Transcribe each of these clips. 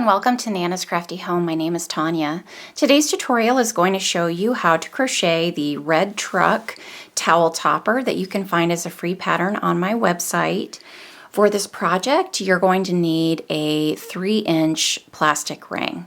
and welcome to Nana's Crafty Home. My name is Tanya. Today's tutorial is going to show you how to crochet the red truck towel topper that you can find as a free pattern on my website. For this project, you're going to need a 3-inch plastic ring.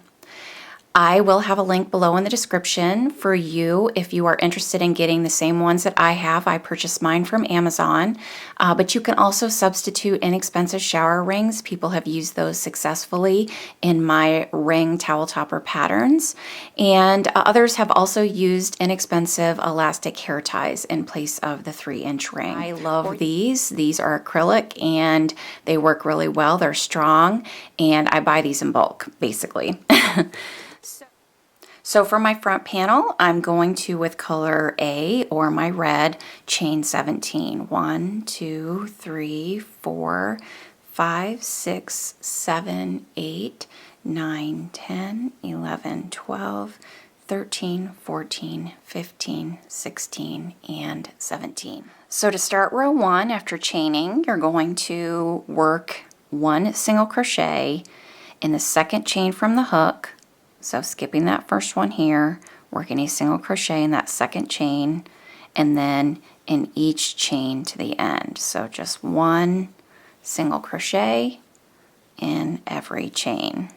I will have a link below in the description for you if you are interested in getting the same ones that I have. I purchased mine from Amazon, but you can also substitute inexpensive shower rings. People have used those successfully in my ring towel topper patterns, and others have also used inexpensive elastic hair ties in place of the 3-inch ring. I love these. These are acrylic and they work really well. They're strong, and I buy these in bulk, basically. So for my front panel, I'm going to, with color A or my red, chain 17. 1, 2, 3, 4, 5, 6, 7, 8, 9, 10, 11, 12, 13, 14, 15, 16, and 17. So to start row 1, after chaining, you're going to work 1 single crochet in the second chain from the hook. So skipping that first one here, working a single crochet in that second chain, and then in each chain to the end. So just 1 single crochet in every chain.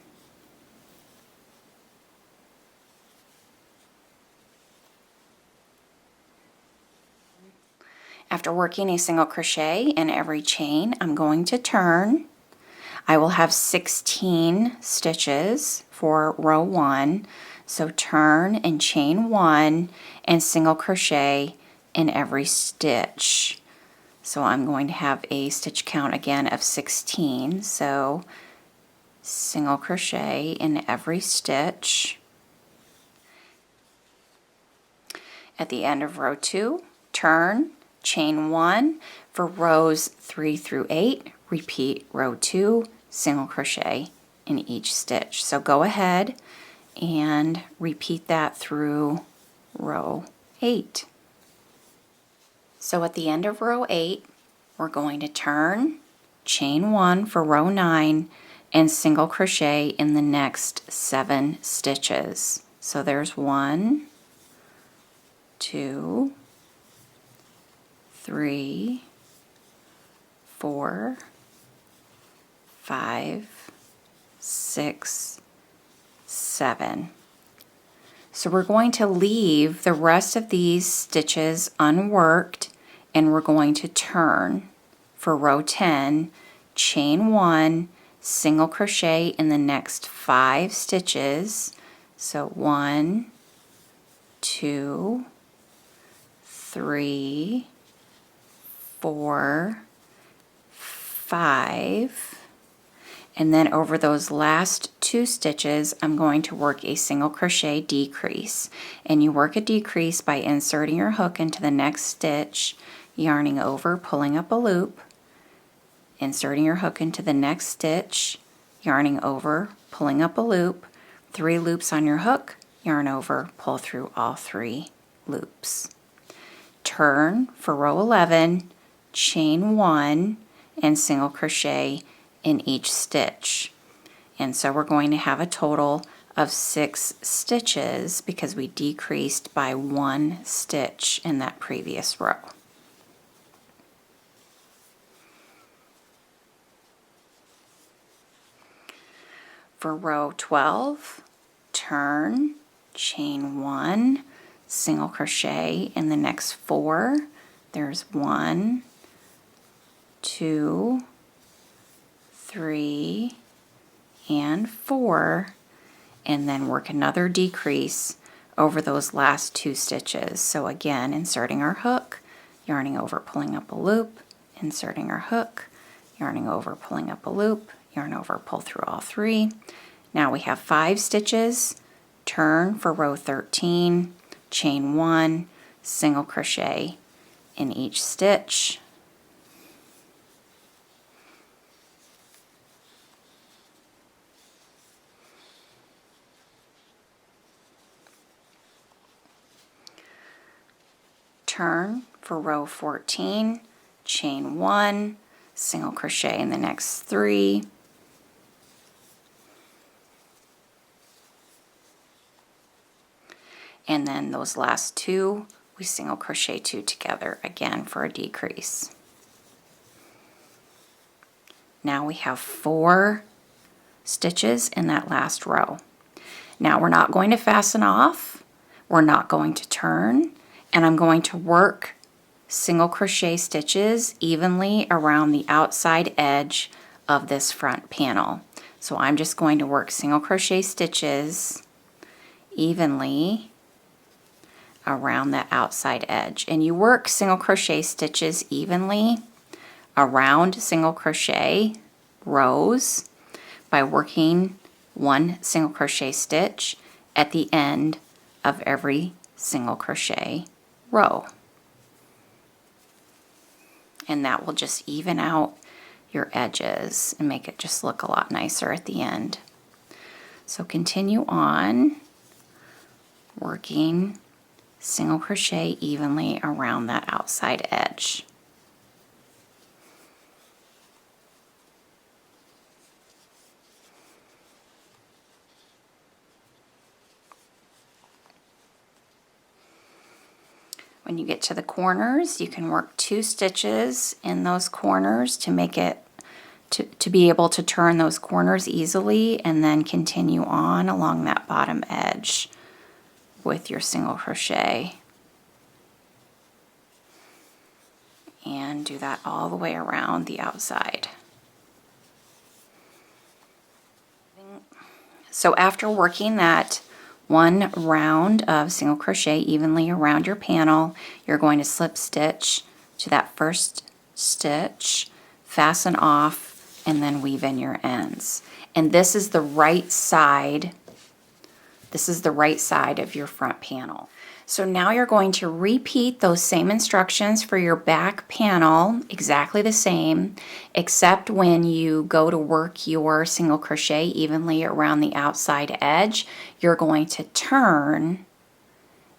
After working a single crochet in every chain, I'm going to turn. I will have 16 stitches for row 1, so turn and chain 1 and single crochet in every stitch. So I'm going to have a stitch count again of 16, so single crochet in every stitch. At the end of row 2, turn, chain 1 for rows 3 through 8. Repeat row 2, single crochet in each stitch. So go ahead and repeat that through row 8. So at the end of row 8, we're going to turn, chain 1 for row 9, and single crochet in the next 7 stitches. So there's 1, 2, 3, 4, 5, 6, 7. So we're going to leave the rest of these stitches unworked, and we're going to turn for row 10, chain 1, single crochet in the next 5 stitches. So 1, 2, 3, 4, 5, and then over those last 2 stitches I'm going to work a single crochet decrease, and you work a decrease by inserting your hook into the next stitch, yarning over, pulling up a loop, inserting your hook into the next stitch, yarning over, pulling up a loop, 3 loops on your hook, yarn over, pull through all 3 loops. Turn for row 11, chain 1 and single crochet in each stitch. And so we're going to have a total of 6 stitches because we decreased by 1 stitch in that previous row. For row 12, turn, chain 1, single crochet in the next 4. There's 1, 2, 3, and 4, and then work another decrease over those last 2 stitches. So again, inserting our hook, yarning over, pulling up a loop, inserting our hook, yarning over, pulling up a loop, yarn over, pull through all 3. Now we have 5 stitches, turn for row 13, chain 1, single crochet in each stitch. Turn for row 14, chain 1, single crochet in the next 3, and then those last 2 we single crochet 2 together again for a decrease. Now we have 4 stitches in that last row. Now we're not going to fasten off, we're not going to turn, and I'm going to work single crochet stitches evenly around the outside edge of this front panel. So I'm just going to work single crochet stitches evenly around the outside edge. And you work single crochet stitches evenly around single crochet rows by working 1 single crochet stitch at the end of every single crochet row. And that will just even out your edges and make it just look a lot nicer at the end. So continue on working single crochet evenly around that outside edge. When you get to the corners, you can work 2 stitches in those corners to make it to be able to turn those corners easily, and then continue on along that bottom edge with your single crochet. And do that all the way around the outside. So after working that 1 round of single crochet evenly around your panel, you're going to slip stitch to that first stitch, fasten off, and then weave in your ends. And this is the right side. This is the right side of your front panel. So now you're going to repeat those same instructions for your back panel, exactly the same, except when you go to work your single crochet evenly around the outside edge, you're going to turn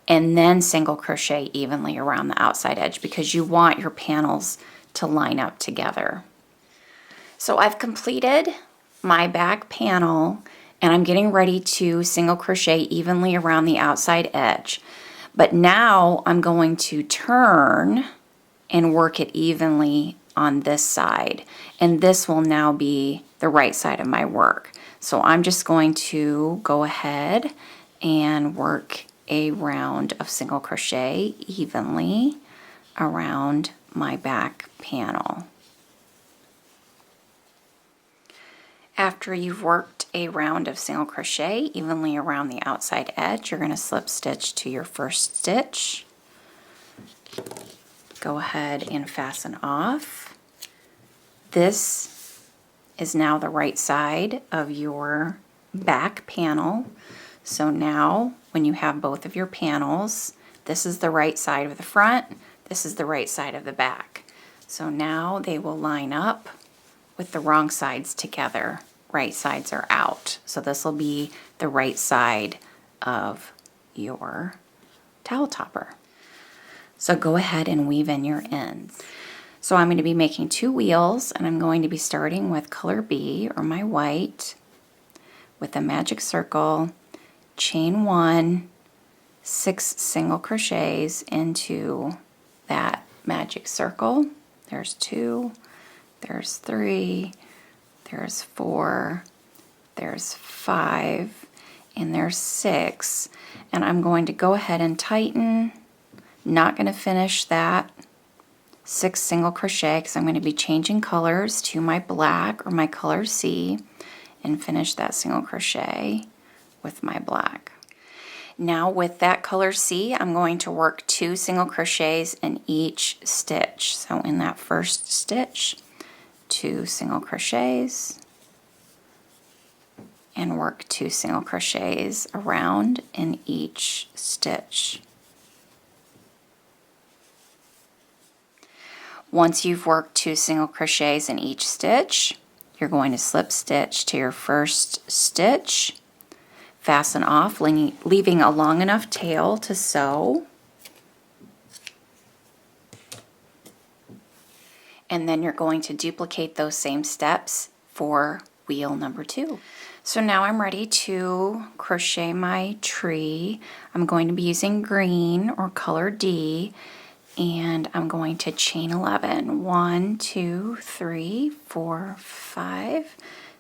and then single crochet evenly around the outside edge, because you want your panels to line up together. So I've completed my back panel, and I'm getting ready to single crochet evenly around the outside edge. But now I'm going to turn and work it evenly on this side. And this will now be the right side of my work. So I'm just going to go ahead and work a round of single crochet evenly around my back panel. After you've worked a round of single crochet evenly around the outside edge, you're going to slip stitch to your first stitch. Go ahead and fasten off. This is now the right side of your back panel. So now when you have both of your panels, this is the right side of the front, this is the right side of the back. So now they will line up with the wrong sides together. Right sides are out. So this will be the right side of your towel topper. So go ahead and weave in your ends. So I'm going to be making 2 wheels, and I'm going to be starting with color B, or my white, with a magic circle, chain 1, 6 single crochets into that magic circle. There's 2, there's 3, there's 4, there's 5, and there's 6. And I'm going to go ahead and tighten. Not going to finish that 6 single crochet because I'm going to be changing colors to my black, or my color C, and finish that single crochet with my black. Now with that color C, I'm going to work 2 single crochets in each stitch. So in that first stitch, 2 single crochets, and work 2 single crochets around in each stitch. Once you've worked 2 single crochets in each stitch, you're going to slip stitch to your first stitch, fasten off, leaving a long enough tail to sew. And then you're going to duplicate those same steps for wheel number 2. So now I'm ready to crochet my tree. I'm going to be using green or color D, and I'm going to chain 11. 1, 2, 3, 4, 5,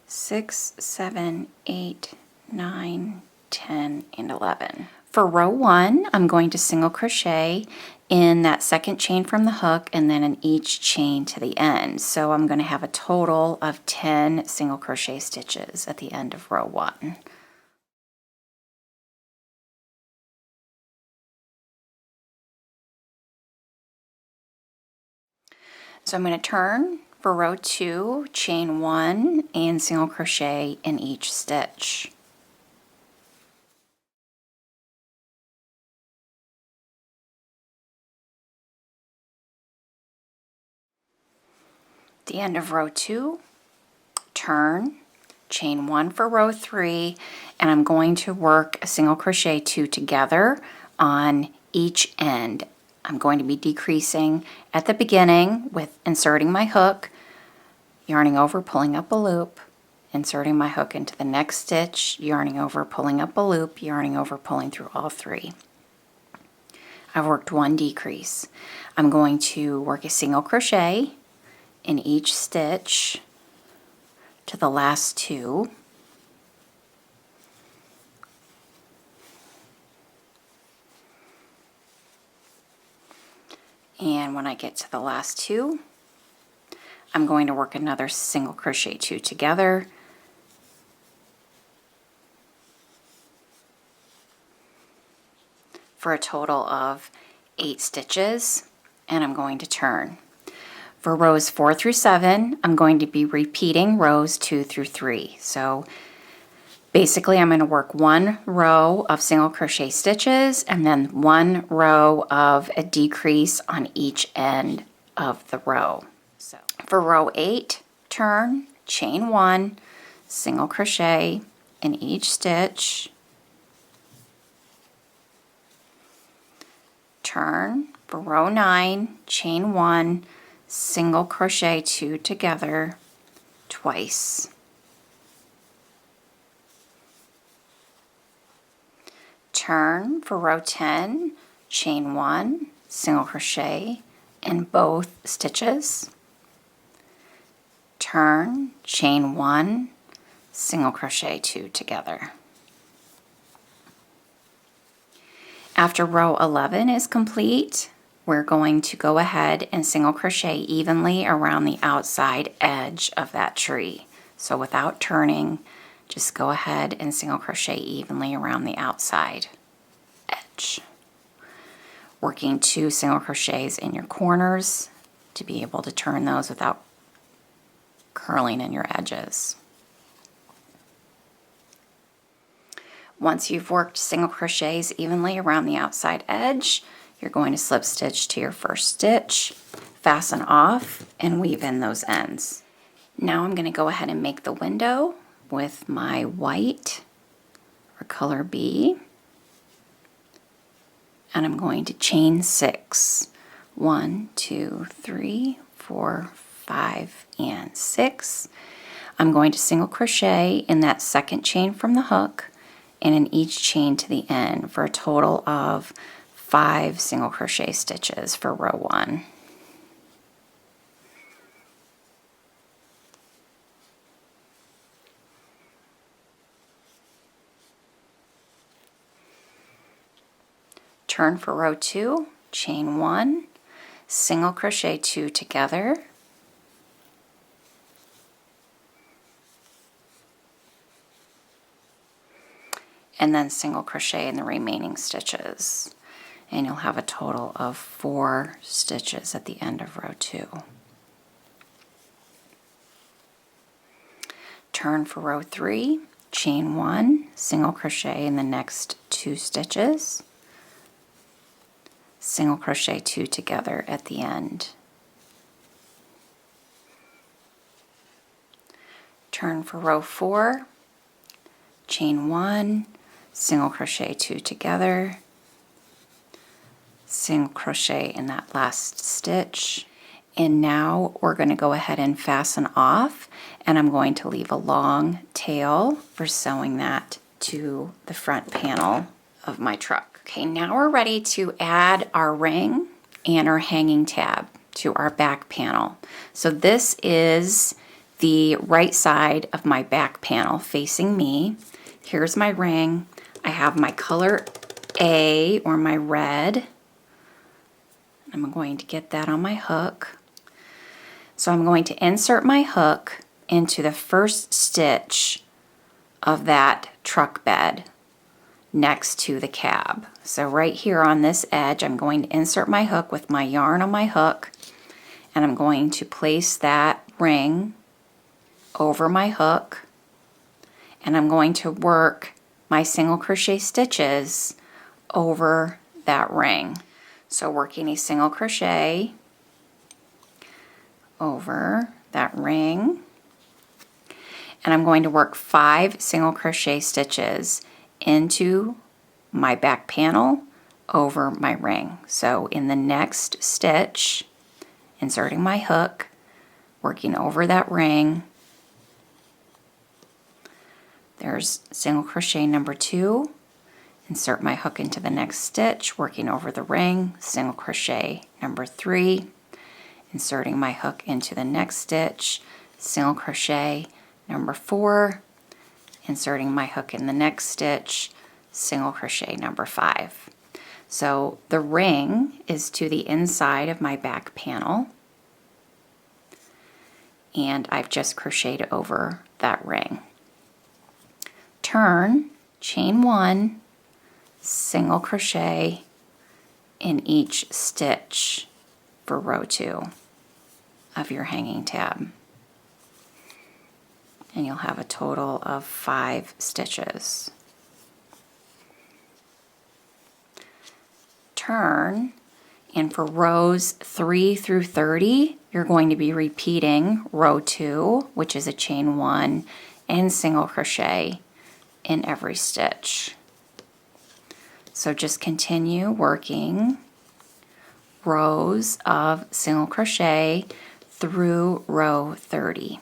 6, 7, 8, 9, 10, and 11. For row 1, I'm going to single crochet in that second chain from the hook and then in each chain to the end. So I'm going to have a total of 10 single crochet stitches at the end of row 1. So I'm going to turn for row 2, chain 1, and single crochet in each stitch. At the end of row 2, turn, chain 1 for row 3, and I'm going to work a single crochet 2 together on each end. I'm going to be decreasing at the beginning with inserting my hook, yarning over, pulling up a loop, inserting my hook into the next stitch, yarning over, pulling up a loop, yarning over, pulling through all 3. I've worked 1 decrease. I'm going to work a single crochet in each stitch to the last 2. And when I get to the last 2, I'm going to work another single crochet 2 together, for a total of 8 stitches, and I'm going to turn. For rows 4 through 7, I'm going to be repeating rows 2 through 3. So basically I'm going to work 1 row of single crochet stitches and then 1 row of a decrease on each end of the row. So for row 8, turn, chain 1, single crochet in each stitch, turn. For row 9, chain 1, single crochet 2 together twice. Turn. For row 10, chain 1, single crochet in both stitches. Turn, chain 1, single crochet 2 together. After row 11 is complete, we're going to go ahead and single crochet evenly around the outside edge of that tree. So without turning, just go ahead and single crochet evenly around the outside edge. Working 2 single crochets in your corners to be able to turn those without curling in your edges. Once you've worked single crochets evenly around the outside edge, you're going to slip stitch to your first stitch, fasten off, and weave in those ends. Now I'm going to go ahead and make the window with my white or color B, and I'm going to chain 6. 1, 2, 3, 4, 5, and 6. I'm going to single crochet in that second chain from the hook and in each chain to the end for a total of 5 single crochet stitches for row 1. Turn for row 2, chain 1, single crochet 2 together, and then single crochet in the remaining stitches. And you'll have a total of 4 stitches at the end of row 2. Turn for row 3, chain 1, single crochet in the next 2 stitches, single crochet 2 together at the end. Turn for row 4, chain 1, single crochet 2 together, single crochet in that last stitch, And now we're going to go ahead and fasten off, and I'm going to leave a long tail for sewing that to the front panel of my truck. Okay, now we're ready to add our ring and our hanging tab to our back panel. So this is the right side of my back panel facing me. Here's my ring. I have my color A, or my red. I'm going to get that on my hook. So I'm going to insert my hook into the first stitch of that truck bed next to the cab. So right here on this edge, I'm going to insert my hook with my yarn on my hook, and I'm going to place that ring over my hook, and I'm going to work my single crochet stitches over that ring. So working a single crochet over that ring, and I'm going to work 5 single crochet stitches into my back panel over my ring. So in the next stitch, inserting my hook, working over that ring, there's single crochet number 2, insert my hook into the next stitch, working over the ring, single crochet number 3, inserting my hook into the next stitch, single crochet number 4, inserting my hook in the next stitch, single crochet number 5. So the ring is to the inside of my back panel, and I've just crocheted over that ring. Turn, chain 1, single crochet in each stitch for row 2 of your hanging tab, and you'll have a total of 5 stitches. Turn, and for rows 3 through 30, you're going to be repeating row 2, which is a chain 1 and single crochet in every stitch. So just continue working rows of single crochet through row 30.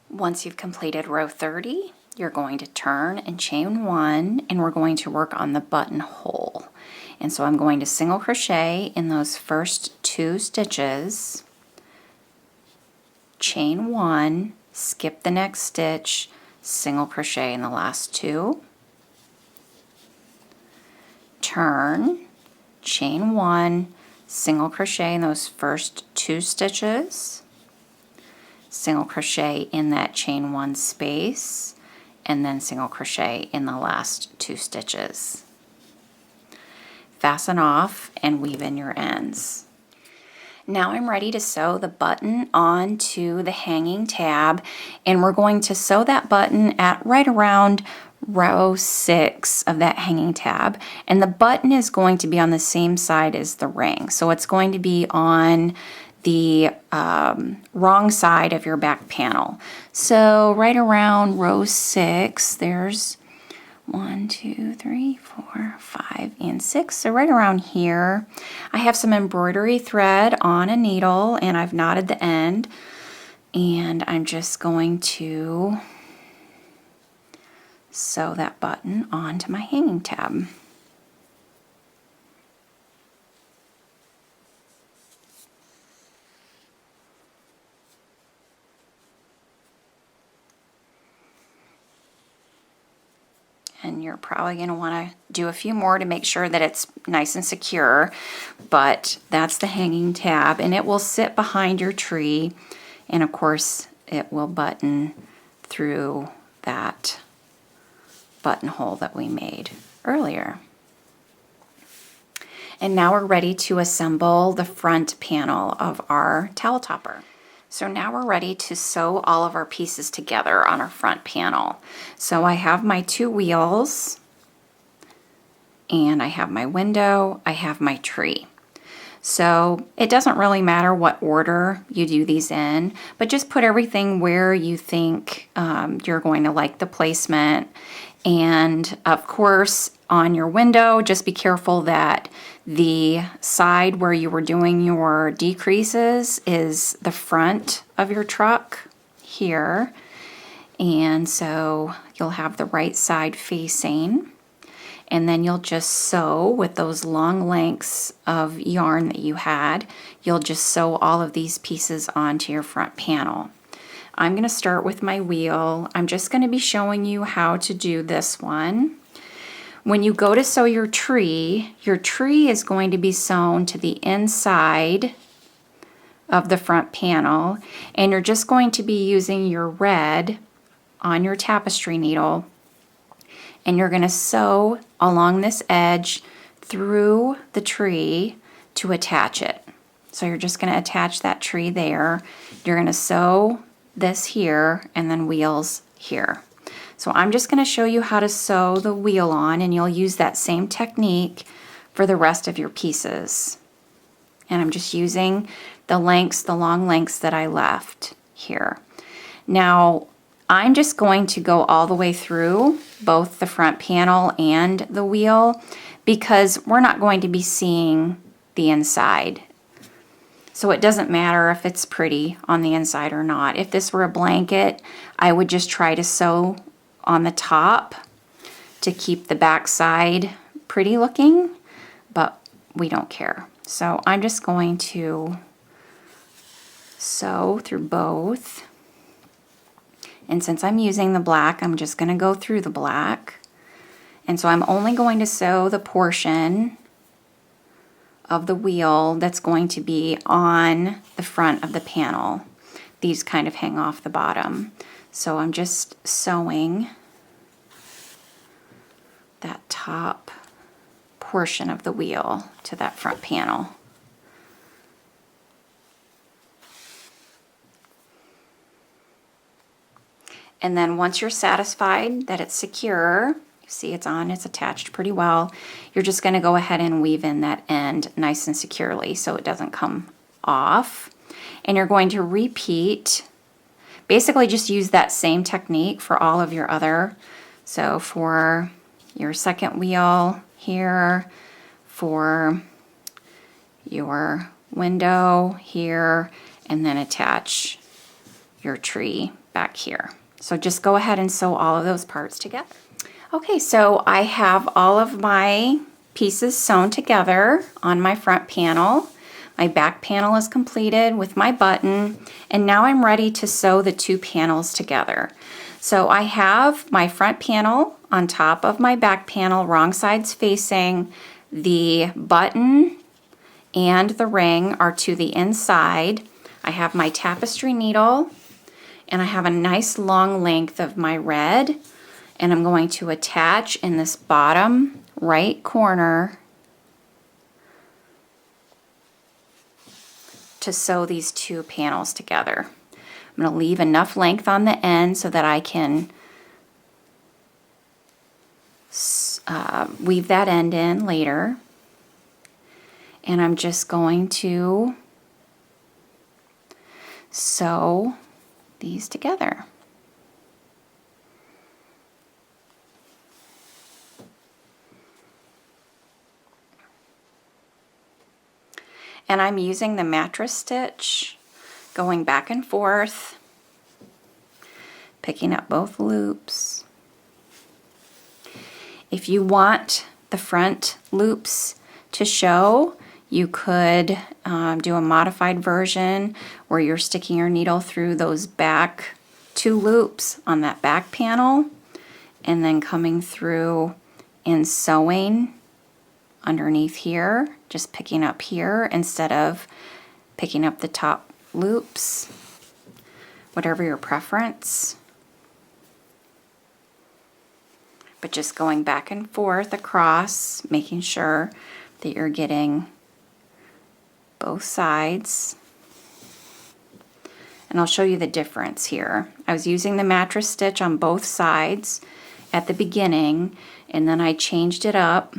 Once you've completed row 30, you're going to turn and chain 1, and we're going to work on the buttonhole. And so I'm going to single crochet in those first 2 stitches, chain 1, skip the next stitch, single crochet in the last 2, turn, chain 1, single crochet in those first 2 stitches, single crochet in that chain 1 space, and then single crochet in the last 2 stitches. Fasten off and weave in your ends. Now I'm ready to sew the button onto the hanging tab, and we're going to sew that button at right around row 6 of that hanging tab, and the button is going to be on the same side as the ring, so it's going to be on the wrong side of your back panel. So right around row 6, there's 1, 2, 3, 4, 5, and 6. So right around here, I have some embroidery thread on a needle, and I've knotted the end, and I'm just going to sew that button onto my hanging tab. And you're probably going to want to do a few more to make sure that it's nice and secure, but that's the hanging tab, and it will sit behind your tree, and of course it will button through that buttonhole that we made earlier. And now we're ready to assemble the front panel of our towel topper. So now we're ready to sew all of our pieces together on our front panel. So I have my 2 wheels, and I have my window, I have my tree. So it doesn't really matter what order you do these in, but just put everything where you think you're going to like the placement. And of course, on your window. Just be careful that the side where you were doing your decreases is the front of your truck here. And so you'll have the right side facing. And then you'll just sew with those long lengths of yarn that you had. You'll just sew all of these pieces onto your front panel. I'm going to start with my wheel. I'm just going to be showing you how to do this one. When you go to sew your tree is going to be sewn to the inside of the front panel, and you're just going to be using your red on your tapestry needle, and you're going to sew along this edge through the tree to attach it. So you're just going to attach that tree there. You're going to sew this here and then wheels here. So I'm just going to show you how to sew the wheel on, and you'll use that same technique for the rest of your pieces. And I'm just using the lengths, the long lengths that I left here. Now I'm just going to go all the way through both the front panel and the wheel because we're not going to be seeing the inside. So it doesn't matter if it's pretty on the inside or not. If this were a blanket, I would just try to sew on the top to keep the back side pretty looking, but we don't care. So I'm just going to sew through both. And since I'm using the black, I'm just going to go through the black. And so I'm only going to sew the portion of the wheel that's going to be on the front of the panel. These kind of hang off the bottom. So I'm just sewing that top portion of the wheel to that front panel. And then once you're satisfied that it's secure, you see it's on, it's attached pretty well, you're just going to go ahead and weave in that end nice and securely so it doesn't come off. And you're going to repeat, basically just use that same technique for all of your other. So for your second wheel here, for your window here, and then attach your tree back here. So just go ahead and sew all of those parts together. Okay, so I have all of my pieces sewn together on my front panel. My back panel is completed with my button, and now I'm ready to sew the two panels together. So I have my front panel on top of my back panel, wrong sides facing. The button and the ring are to the inside. I have my tapestry needle, and I have a nice long length of my red, and I'm going to attach in this bottom right corner to sew these two panels together. I'm going to leave enough length on the end so that I can weave that end in later. And I'm just going to sew these together. And I'm using the mattress stitch, going back and forth, picking up both loops. If you want the front loops to show, you could do a modified version where you're sticking your needle through those back two loops on that back panel and then coming through and sewing underneath here, just picking up here instead of picking up the top loops, whatever your preference. But just going back and forth across, making sure that you're getting both sides. And I'll show you the difference here. I was using the mattress stitch on both sides at the beginning, and then I changed it up.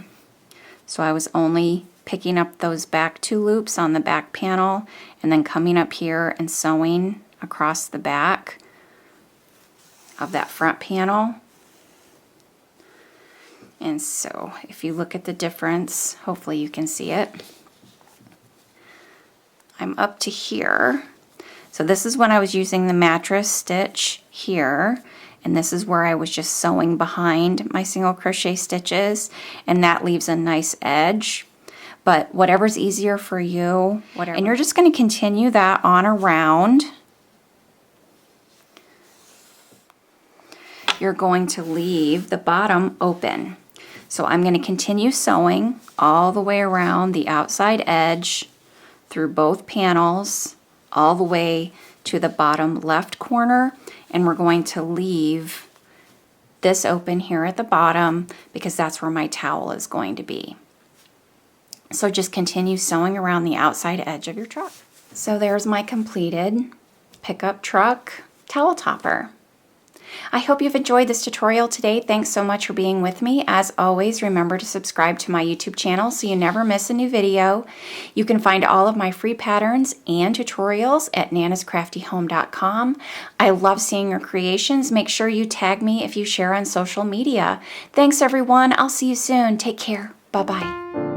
So I was only picking up those back two loops on the back panel and then coming up here and sewing across the back of that front panel. And so if you look at the difference, hopefully you can see it. I'm up to here. So this is when I was using the mattress stitch here, and this is where I was just sewing behind my single crochet stitches, and that leaves a nice edge. But whatever's easier for you, whatever. And you're just going to continue that on around. You're going to leave the bottom open. So I'm going to continue sewing all the way around the outside edge through both panels, all the way to the bottom left corner, and we're going to leave this open here at the bottom because that's where my towel is going to be. So just continue sewing around the outside edge of your truck. So there's my completed pickup truck towel topper. I hope you've enjoyed this tutorial today. Thanks so much for being with me. As always, remember to subscribe to my YouTube channel so you never miss a new video. You can find all of my free patterns and tutorials at nanascraftyhome.com. I love seeing your creations. Make sure you tag me if you share on social media. Thanks everyone. I'll see you soon. Take care. Bye-bye.